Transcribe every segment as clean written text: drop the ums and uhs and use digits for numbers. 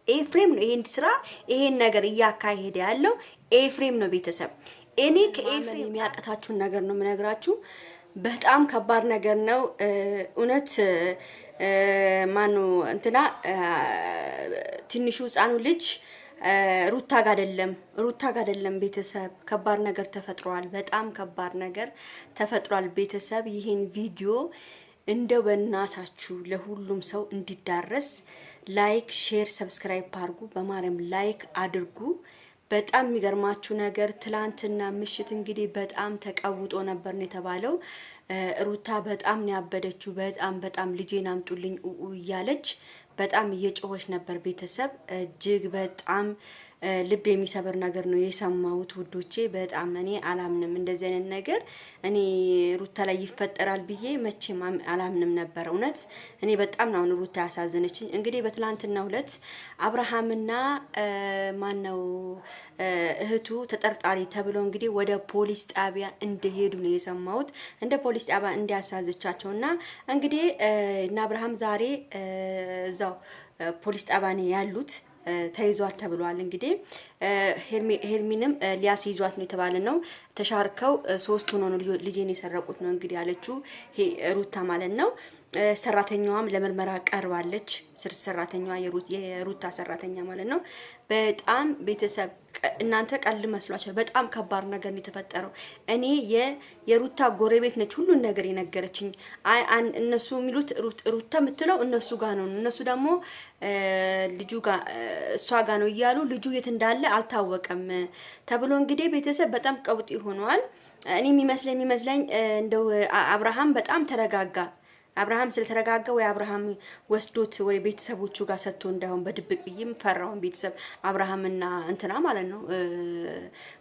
ኤፍሬም ነው ይሄን ስራ ይሄን ነገር እያካሄደ ያለው ኤፍሬም ነው ቤተሰብ እኔ ከኤፍሬም የሚያቀታችሁን ነገር ነው የምነግራችሁ በጣም ከባድ ነገር ነው እውነት ማኑ እንትና ትንሹ ህፃኑ ልጅ ሩታ ጋር አይደለም ቤተሰብ ከባድ ነገር ተፈጥሯል በጣም ከባድ ነገር ተፈጥሯል ቤተሰብ ይሄን ቪዲዮ እንደው በእናታችሁ ለሁሉም ሰው እንዲዳረስ ላይክ ሼር ሰብስክራይብ አድርጉ በማርያም ላይክ አድርጉ በጣም የሚገርማችሁ ነገር ትላንትና ምሽት እንግዲህ በጣም ተቀውጦ ነበር ነው የተባለው ሩታ በጣም ነው ያበደችው በጣም ልጄን አምጡልኝ እያለች በጣም እየጮኸች ነበር ቤተሰብ እጅግ በጣም ልብ የሚሰበር ነገር ነው የሰማሁት ውዶቼ በጣም እኔ አላምንም እንደዚህ አይነት ነገር እኔ ሩታ ላይ ይፈጠራል ብዬ መቼም አላምንም ነበር እውነት እኔ በጣም ነው ሩታ ያሳዘነችኝ እንግዲህ በትላንትናው ዕለት አብርሃምና ማነው እህቱ ተጠርጣሪ ተብሎ እንግዲህ ወደ ፖሊስ ጣቢያ እንደሄዱ ነው የሰማሁት እንደ ፖሊስ ጣቢያ እንዲያሳዝቻቸውና እንግዲህ እና አብርሃም ዛሬ እዛው ፖሊስ ጣቢያ ነው ያሉት ተይዟል ተብሏል እንግዲህ ሄርሚንም ሊያስይዟት ነው የተባለ ነው ተሻርከው ሶስት ሆኖ ነው ልጄን የሰረቁት ነው እንግዲህ ያለችው ሩታ ማለት ነው ሰራተኛዋም ለምርመራ ቀርባለች ሰራተኛዋ የሩታ ሰራተኛ ማለት ነው በጣም ቤተሰብ እናንተ ቀል መስሏችሁ በጣም ከባድ ነገር ነው የተፈጠረው እኔ የሩታ ጎረቤት ነች ሁሉ ነገር የነገረችኝ አይ እነሱ የሚሉት ሩታ የምትለው እነሱ ጋር ነው እነሱ ደግሞ ልጁ ጋር እሷ ጋር ነው እያሉ ልጁ የት እንዳለ አልታወቀም ተብሎ እንግዲህ ቤተሰብ በጣም ቀውጥ ሆኗል እኔ የሚመስለኝ እንደው አብርሃም በጣም ተረጋጋ አብርሃም ስለተረጋጋ ወይ አብርሃም ወስዶት ወይ ቤተሰቦቹ ጋር ሰጥቶ እንዳሁን በድብቅ ብዬም ፈራውን ቤተሰብ አብርሃምና እንትና ማለት ነው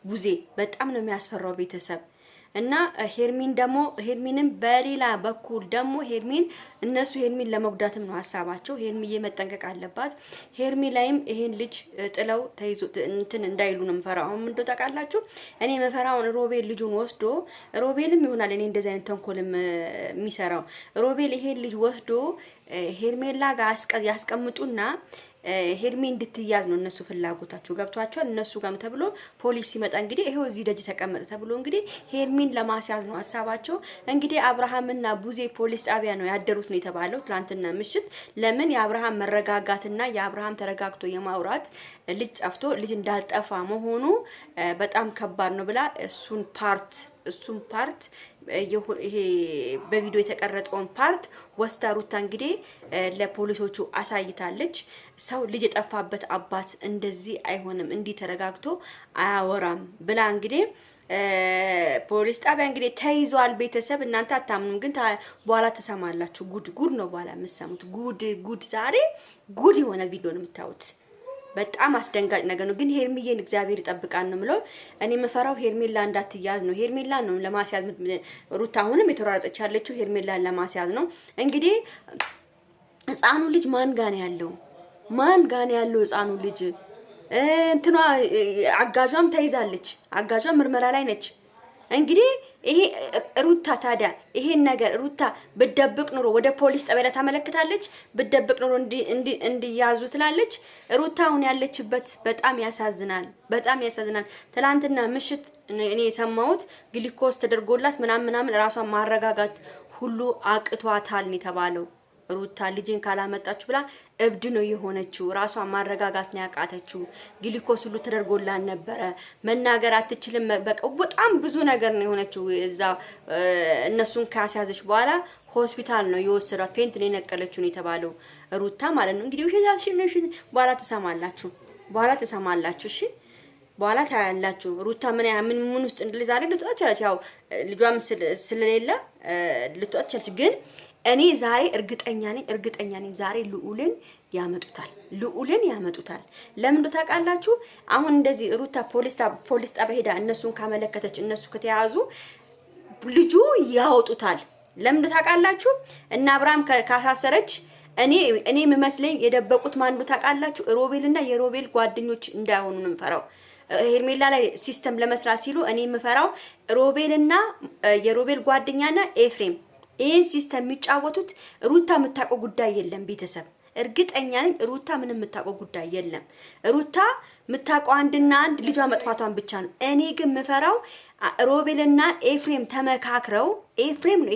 ቡዜ በጣም ነው የሚያስፈራው ቤተሰብ እና ሄርሚንም በሌላ በኩል ደግሞ እነሱ ሄርሚን ለመጉዳትም ነው ሐሳባቸው ሄርሚዬ መጠንቀቅ አለባት ሄርሚ ላይም ይሄን ልጅ ጥለው ተይዞ እንትን እንዳይሉ ነው መፈራው ምን እንደታውቃላችሁ እኔ መፈራውን ሮቤል ልጁን ወስዶ ሮቤልም ይሆናል እኔ እንደዚህ አይነት ተንኮልም የሚሰራው ሮቤል ይሄን ልጅ ወስዶ ሄርሜላ ጋር ያስቀምጡና ሄርሚ እንድትያዝ ነው እነሱ ፍላጎታቸው ገብቷቸዋል እነሱ ጋር ነው ተብሎ ፖሊስ ሲመጣ እንግዲህ ይሄው እዚህ ደጅ ተቀመጠ ተብሎ እንግዲህ ሄርሚን ለማስያዝ ነው ሐሳባቸው እንግዲህ አብርሃምና ቡዜ ፖሊስ ጣቢያ ነው ያደሩት ነው የተባለው ትላንትና ምሽት ለምን የአብርሃም መረጋጋትና የአብርሃም ተረጋግቶ የማውራት ልጅ ጠፍቶ ልጅ እንዳልጠፋ መሆኑ በጣም ከባድ ነው ብላ እሱን ፓርት ይሄ በቪዲዮ የተቀረጸውን ፓርት ወስዳ ሩታ እንግዲህ ለፖሊሶቹ አሳይታለች ሰው ልጅ የጠፋበት አባት እንደዚህ አይሆንም እንዲህ ተረጋግቶ አያወራም ብላ እንግዲህ ፖሊስ ጣቢያ እንግዲህ ተይዟል ቤተሰብ እናንተ አታምኑም ግን በኋላ ተሰማላችሁ ጉድ ነው በኋላ የምትሰሙት ጉድ ዛሬ ጉድ የሆነ ቪዲዮ ነው የምታዩት በጣም አስደንጋጭ ነገር ነው ግን ሄርሚዬን እግዚአብሔር ይጠብቃን ነው ምለው እኔ መፈራው ሄርሜላ እንዳትያዝ ነው ሄርሜላ ነው ለማስያዝ ሩታ አሁንም የተወራረጠች ያለችው ሄርሜላን ለማስያዝ ነው እንግዲህ ህፃኑ ልጅ ማን ጋር ነው ያለው ህፃኑ ልጅ እንትኗ አጋጇም ተይዛለች አጋጇም ምርመራ ላይ ነች እንግዲህ ይሄ ሩታ ታዲያ ይሄን ነገር ሩታ በደብቅ ኑሮ ወደ ፖሊስ ጣቢያ ታመለክታለች በደብቅ ኑሮ እንዲያዙ ትላለች ሩታውን ያለችበት በጣም ያሳዝናል ትላንትና ምሽት እኔ የሰማሁት ግሊኮስ ተደርጎላት ምናምን ራሷን ማረጋጋት ሁሉ አቅቷታል ነው የተባለው ሩታ ልጅን ካላመጣችሁ ብላ እብድ ነው የሆነችው ራሷን ማረጋጋት ነው ያቃተችው ግሊኮስ ሁሉ ተደርጎላት ነበረ መናገር አትችልም በቃ በጣም ብዙ ነገር ነው የሆነችው እዛ እነሱን ካስያዘች በኋላ ሆስፒታል ነው የወሰዷት ፌንት ነው የነቀለችው ነው የተባለው ሩታ ማለት ነው እንግዲህ ወሽታሽነሽ በኋላ ተሰማላችሁ እሺ በኋላ ታያላችሁ ሩታ ምን ውስጥ እንደዛሬ ልትወጣ ይችላል ያው ልጇም ስለሌለ ልትወጣ ይችላል ግን እኔ ዛሬ እርግጠኛ ነኝ ዛሬ ልዑልን ያመጡታል ለምን ታውቃላችሁ አሁን እንደዚህ ሩታ ፖሊስ ጣቢያ ሄዳ እነሱን ካመለከተች እነሱ ከተያዙ ልጁ ያወጡታል ለምን ታውቃላችሁ እና አብርሃም ካሳሰረች እኔ መመስለኝ የደበቁት ማን ታውቃላችሁ ሮቤልና የሮቤል ጓደኞች እንዳይሆኑ ነው የምፈራው ሄርሜላ ላይ ሲስተም ለመስራት ሲሉ እኔ የምፈራው ሮቤልና የሮቤል ጓደኛና ኤፍሬም ይሄን ሲስተም የሚጫወቱት ሩታ የምታውቀው ጉዳይ የለም ቤተሰብ እርግጠኛ ነኝ ሩታ ምንም የምታውቀው ጉዳይ የለም። ሩታ የምታውቀው አንድና አንድ ልጇ መጥፋቷን ብቻ ነው። እኔ ግን ምፈራው ሮቤልና ኤፍሬም ተመካክረው ኤፍሬም ነው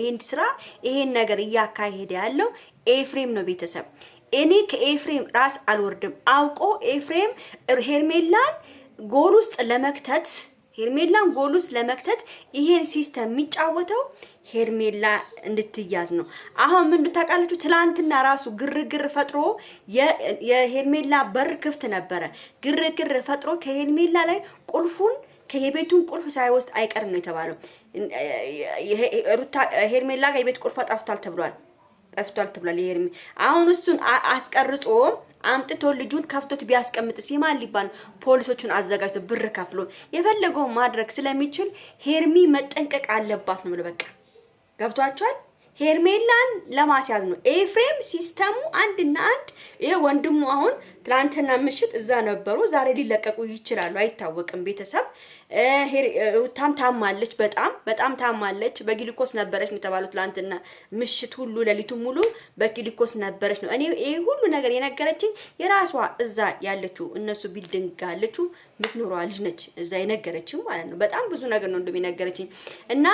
ይሄን ነገር እያካሄደ ያለው ኤፍሬም ነው ቤተሰብ። እኔ ከኤፍሬም ራስ አልወርድም። አውቆ ኤፍሬም ሄርሜላን ጎል ውስጥ ለመክተት ይሄን ሲስተም የሚጫወተው ሄርሜላ እንድትያዝ ነው። አሁን ምን ታውቃላችሁ? ትላንትና ራሱ ግርግር ፈጥሮ የሄርሜላ በር ክፍት ነበረ። ግርግር ፈጥሮ ከሄርሜላ ላይ የቤቱን ቁልፍ ሳይወስድ አይቀርም ነው የተባለው። ሄርሜላ ጋር የቤት ቁልፍ ጠፍቷል ተብሏል። አሁን እሱን አስቀርጾ አምጥቶ ልጁን ከፍቶት ቢያስቀምጥስ የማን ሊባል? ፖሊሶቹን አዘጋጅቶ ብር ከፍሎ የፈለገው ማድረግ ስለሚችል ሄርሚ መጠንቀቅ አለባት ነው። በቃ ገብቷቸዋል። ሄርሜላን ለማስያዝ ነው ኤፍሬም ሲስተሙ አንድና አንድ። ይሄ ወንድሙ አሁን ትላንትና ምሽት እዛ ነበሩ፣ ዛሬ ሊለቀቁ ይችላሉ፣ አይታወቅም ቤተሰብ። ሩታም ታማለች፣ በጣም ታማለች። በግሊኮስ ነበረች ነው የተባለው። ትላንትና ምሽት ሁሉ ሌሊቱ ሙሉ በግሊኮስ ነበረች ነው። እኔ ይሄ ሁሉ ነገር የነገረችኝ የራሷ እዛ ያለችው እነሱ ቢልዲንግ ያለችው ምትኖሯ ልጅ ነች፣ እዛ የነገረችኝ ማለት ነው። በጣም ብዙ ነገር ነው እንደሚነገረችኝ እና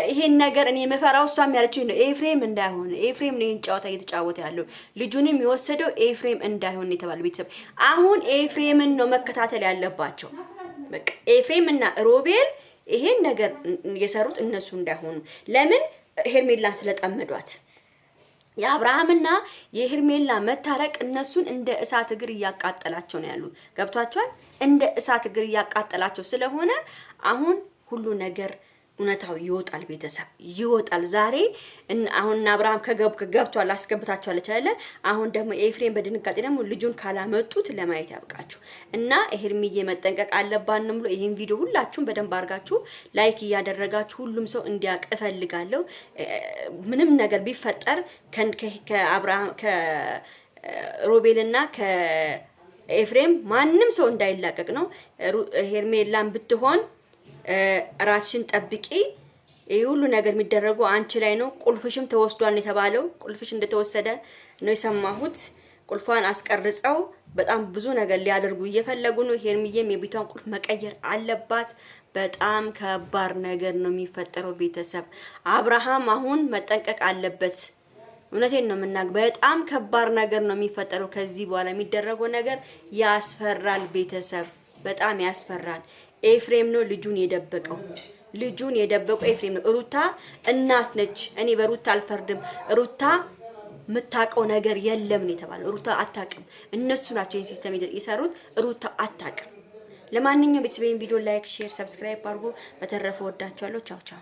ይሄን ነገር እኔ መፈራው እሷም ያለችኝ ነው ኤፍሬም እንዳይሆን። ኤፍሬም ነው ይሄን ጨዋታ እየተጫወተ ያለው፣ ልጁንም የወሰደው ኤፍሬም እንዳይሆን ነው የተባለው ቤተሰብ። አሁን ኤፍሬምን ነው መከታተል ያለባቸው። በቃ ኤፍሬም እና ሮቤል ይሄን ነገር የሰሩት እነሱ እንዳይሆኑ። ለምን? ሄርሜላን ስለጠመዷት። የአብርሃምና የሄርሜላ መታረቅ እነሱን እንደ እሳት እግር እያቃጠላቸው ነው ያሉ። ገብቷቸዋል። እንደ እሳት እግር እያቃጠላቸው ስለሆነ አሁን ሁሉ ነገር እውነታው ይወጣል፣ ቤተሰብ ይወጣል። ዛሬ አሁን አብርሃም ከገብቷል አስገብታቸዋለች አይደለ? አሁን ደግሞ ኤፍሬም በድንጋጤ ደግሞ ልጁን ካላመጡት ለማየት ያብቃችሁ እና ሄርሚዬ መጠንቀቅ አለባን ብሎ ይሄን ቪዲዮ ሁላችሁም በደንብ አድርጋችሁ ላይክ እያደረጋችሁ ሁሉም ሰው እንዲያውቅ እፈልጋለሁ። ምንም ነገር ቢፈጠር ከአብርሃም ከሮቤልና ከኤፍሬም ማንም ሰው እንዳይላቀቅ ነው። ሄርሜላን ብትሆን ራስሽን ጠብቂ። ይሄ ሁሉ ነገር የሚደረገው አንቺ ላይ ነው። ቁልፍሽም ተወስዷል የተባለው ቁልፍሽ እንደተወሰደ ነው የሰማሁት። ቁልፏን አስቀርጸው በጣም ብዙ ነገር ሊያደርጉ እየፈለጉ ነው። ሄርሚዬም የቤቷን ቁልፍ መቀየር አለባት። በጣም ከባድ ነገር ነው የሚፈጠረው ቤተሰብ። አብርሃም አሁን መጠንቀቅ አለበት። እውነቴን ነው የምናገር። በጣም ከባድ ነገር ነው የሚፈጠረው። ከዚህ በኋላ የሚደረገው ነገር ያስፈራል ቤተሰብ፣ በጣም ያስፈራል። ኤፍሬም ነው ልጁን የደበቀው ኤፍሬም ነው። ሩታ እናት ነች። እኔ በሩታ አልፈርድም። ሩታ የምታውቀው ነገር የለም ነው የተባለው። ሩታ አታውቅም። እነሱ ናቸው ይሄን ሲስተም የሰሩት። ሩታ አታውቅም። ለማንኛውም ቤተሰቤን ቪዲዮ ላይክ፣ ሼር፣ ሰብስክራይብ አድርጉ። በተረፈ ወዳችኋለሁ። ቻው ቻው።